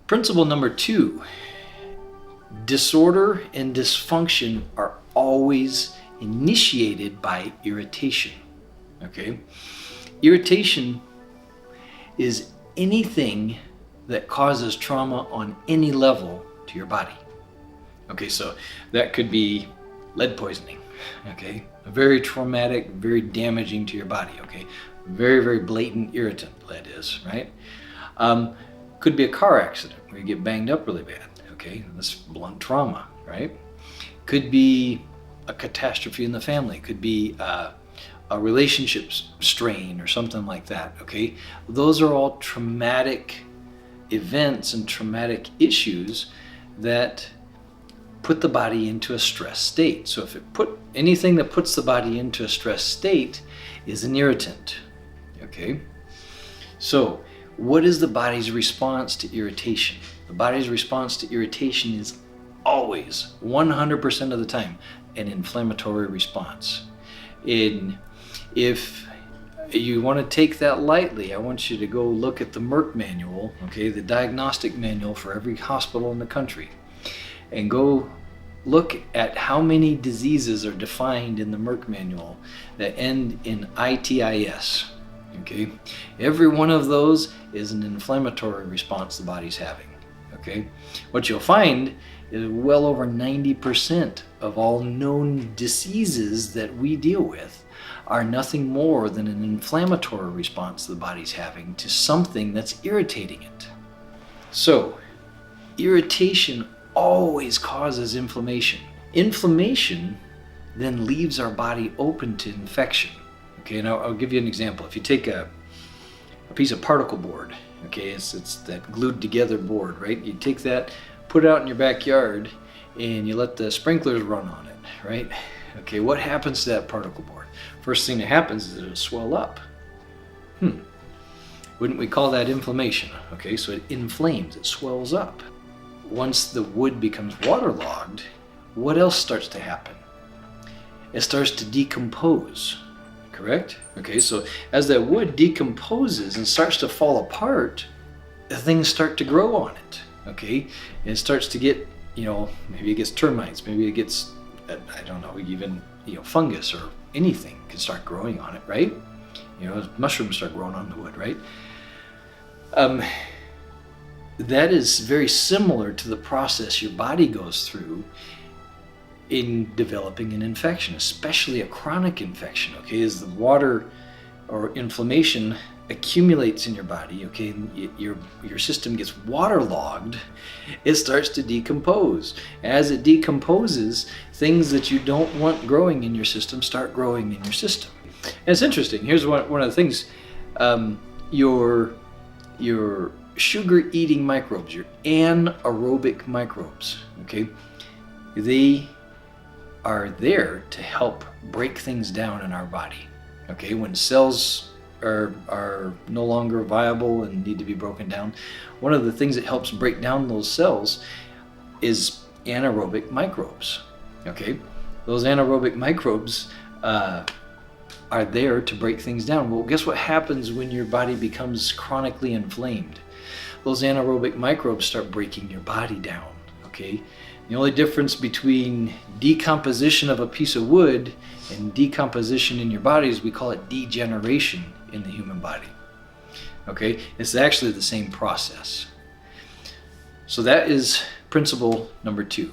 Principle number 2, disorder and dysfunction are always initiated by irritation. Okay? Irritation is anything that causes trauma on any level to your body. Okay, so that could be lead poisoning. Okay, very traumatic, very damaging to your body. Okay, very, very blatant irritant, lead is, right? Could be a car accident where you get banged up really bad. Okay, that's blunt trauma, right? Could be a catastrophe in the family. Could be a relationship strain or something like that. Okay, those are all traumatic events and traumatic issues that put the body into a stress state. So if anything that puts the body into a stress state is an irritant. Okay, so what is the body's response to irritation? The body's response to irritation is always 100% of the time an inflammatory response. If you want to take that lightly, I want you to go look at the Merck manual, okay, the diagnostic manual for every hospital in the country, and go look at how many diseases are defined in the Merck manual that end in itis. Okay, every one of those is an inflammatory response the body's having. Okay, what you'll find is well over 90% of all known diseases that we deal with are nothing more than an inflammatory response the body's having to something that's irritating it. So, irritation always causes inflammation. Inflammation then leaves our body open to infection. Okay, and I'll give you an example. If you take a piece of particle board, okay, it's that glued together board, right? You take that, put it out in your backyard, and you let the sprinklers run on it, right? Okay, what happens to that particle board? First thing that happens is it'll swell up. Wouldn't we call that inflammation? Okay, so it inflames, it swells up. Once the wood becomes waterlogged, what else starts to happen? It starts to decompose, correct? Okay, so as that wood decomposes and starts to fall apart, things start to grow on it, okay? And it starts to get, maybe it gets termites, maybe it gets, I don't know, even, fungus or anything can start growing on it, right? Mushrooms start growing on the wood, right? That is very similar to the process your body goes through in developing an infection, especially a chronic infection, okay? As the water or inflammation accumulates in your body, okay, your system gets waterlogged, it starts to decompose. As it decomposes, things that you don't want growing in your system start growing in your system. And it's interesting. Here's one of the things. Your sugar-eating microbes, your anaerobic microbes, okay, they are there to help break things down in our body. Okay, when cells are no longer viable and need to be broken down, one of the things that helps break down those cells is anaerobic microbes. Okay, those anaerobic microbes are there to break things down. Well, guess what happens when your body becomes chronically inflamed? Those anaerobic microbes start breaking your body down. Okay, the only difference between decomposition of a piece of wood and decomposition in your body is we call it degeneration in the human body. Okay, it's actually the same process. So that is principle number 2.